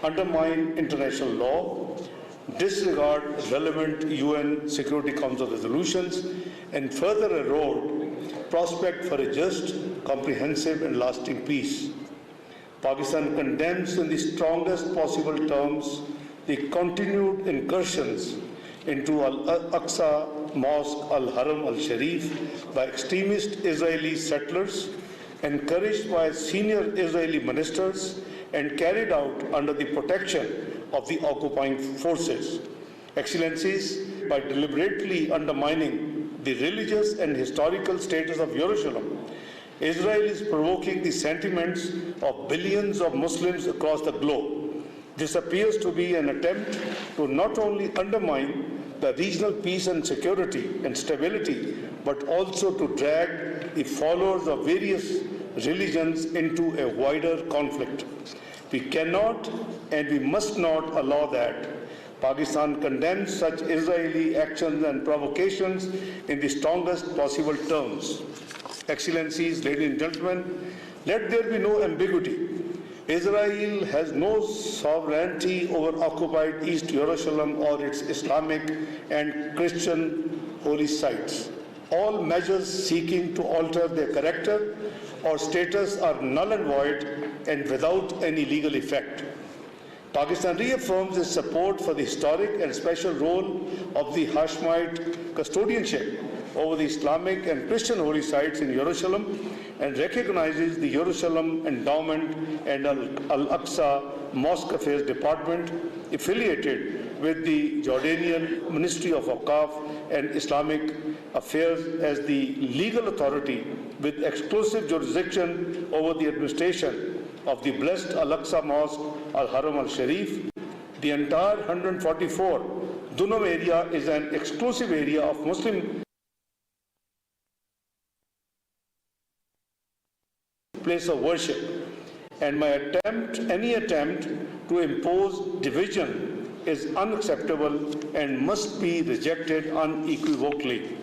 undermine international law, disregard relevant UN Security Council resolutions, and further erode prospect for a just, comprehensive and lasting peace. Pakistan condemns in the strongest possible terms the continued incursions into Al-Aqsa Mosque Al-Haram Al-Sharif by extremist Israeli settlers, encouraged by senior Israeli ministers and carried out under the protection of the occupying forces. Excellencies, by deliberately undermining the religious and historical status of Jerusalem, Israel is provoking the sentiments of billions of Muslims across the globe. This appears to be an attempt to not only undermine the regional peace and security and stability, but also to drag the followers of various religions into a wider conflict. We cannot and we must not allow that. Pakistan condemns such Israeli actions and provocations in the strongest possible terms. Excellencies, ladies and gentlemen, let there be no ambiguity. Israel has no sovereignty over occupied East Jerusalem or its Islamic and Christian holy sites. All measures seeking to alter their character or status are null and void and without any legal effect. Pakistan reaffirms its support for the historic and special role of the Hashemite custodianship over the Islamic and Christian holy sites in Jerusalem and recognizes the Jerusalem Endowment and Al-Aqsa Mosque Affairs Department affiliated with the Jordanian Ministry of Awqaf and Islamic Affairs as the legal authority with exclusive jurisdiction over the administration of the blessed Al-Aqsa Mosque Al-Haram Al-Sharif. The entire 144 Dunam area is an exclusive area of Muslim place of worship, and any attempt to impose division is unacceptable and must be rejected unequivocally.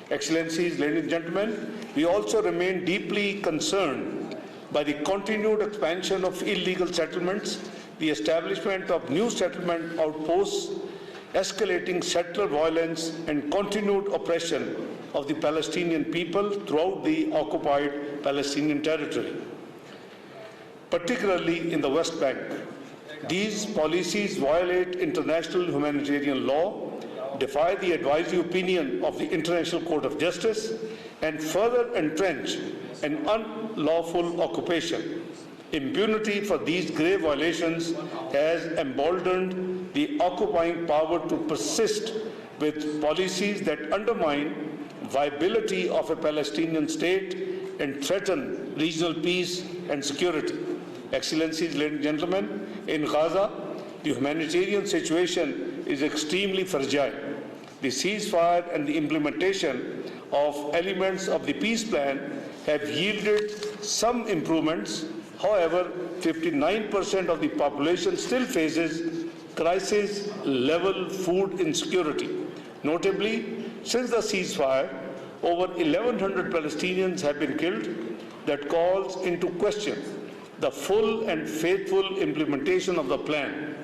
Excellencies, ladies and gentlemen, we also remain deeply concerned by the continued expansion of illegal settlements, the establishment of new settlement outposts, escalating settler violence, and continued oppression of the Palestinian people throughout the occupied Palestinian territory, particularly in the West Bank. These policies violate international humanitarian law, defy the advisory opinion of the International Court of Justice, and further entrench an unlawful occupation. Impunity for these grave violations has emboldened the occupying power to persist with policies that undermine viability of a Palestinian state and threaten regional peace and security. Excellencies, ladies and gentlemen, in Gaza, the humanitarian situation is extremely fragile. The ceasefire and the implementation of elements of the peace plan have yielded some improvements. However, 59% of the population still faces crisis-level food insecurity. Notably, since the ceasefire, over 1,100 Palestinians have been killed. That calls into question the full and faithful implementation of the plan.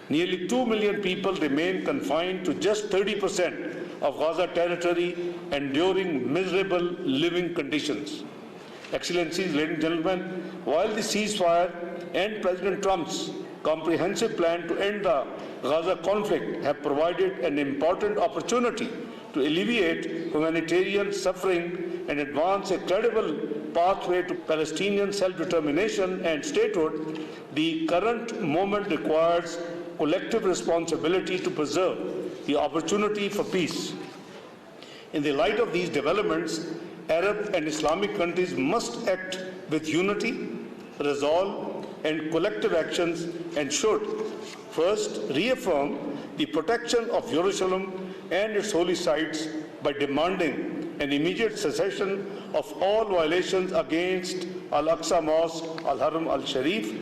Nearly 2 million people remain confined to just 30% of Gaza territory, enduring miserable living conditions. Excellencies, ladies and gentlemen, while the ceasefire and President Trump's comprehensive plan to end the Gaza conflict have provided an important opportunity to alleviate humanitarian suffering and advance a credible pathway to Palestinian self-determination and statehood, the current moment requires collective responsibility to preserve the opportunity for peace. In the light of these developments, Arab and Islamic countries must act with unity, resolve, and collective actions, and should first reaffirm the protection of Jerusalem and its holy sites by demanding an immediate cessation of all violations against Al-Aqsa Mosque, Al-Haram Al-Sharif,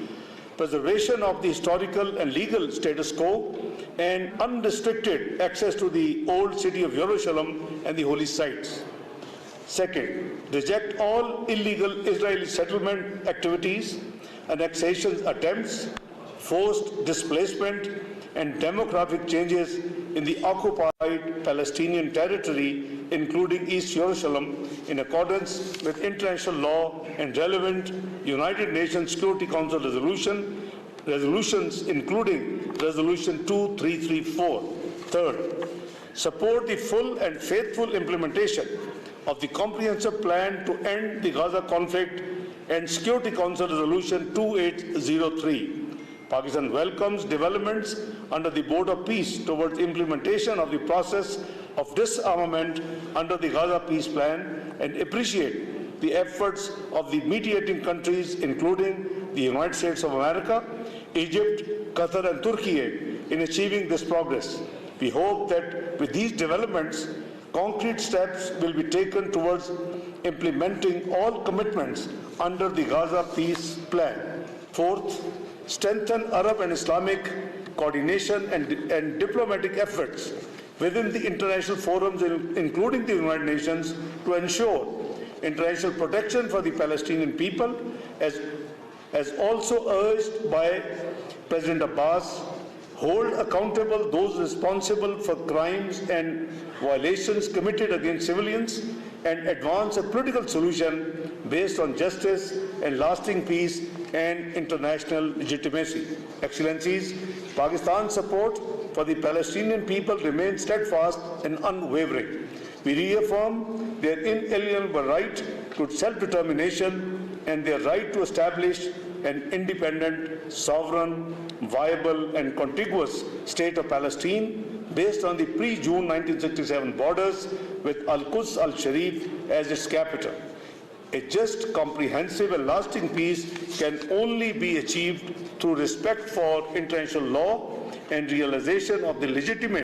preservation of the historical and legal status quo, and unrestricted access to the old city of Jerusalem and the holy sites. Second, reject all illegal Israeli settlement activities, annexation attempts, forced displacement, and demographic changes in the occupied Palestinian territory, including East Jerusalem, in accordance with international law and relevant United Nations Security Council resolutions, including Resolution 2334. Third, support the full and faithful implementation of the comprehensive plan to end the Gaza conflict and Security Council Resolution 2803. Pakistan welcomes developments under the Board of Peace towards implementation of the process of disarmament under the Gaza Peace Plan and appreciate the efforts of the mediating countries, including the United States of America, Egypt, Qatar, and Turkey, in achieving this progress. We hope that with these developments, concrete steps will be taken towards implementing all commitments under the Gaza Peace Plan. Fourth, strengthen Arab and Islamic coordination and diplomatic efforts within the international forums, including the United Nations, to ensure international protection for the Palestinian people, as also urged by President Abbas, hold accountable those responsible for crimes and violations committed against civilians, and advance a political solution based on justice and lasting peace and international legitimacy. Excellencies, Pakistan's support for the Palestinian people remains steadfast and unwavering. We reaffirm their inalienable right to self-determination and their right to establish an independent, sovereign, viable, and contiguous state of Palestine based on the pre-June 1967 borders with Al-Quds al-Sharif as its capital. A just, comprehensive, and lasting peace can only be achieved through respect for international law and realization of the legitimate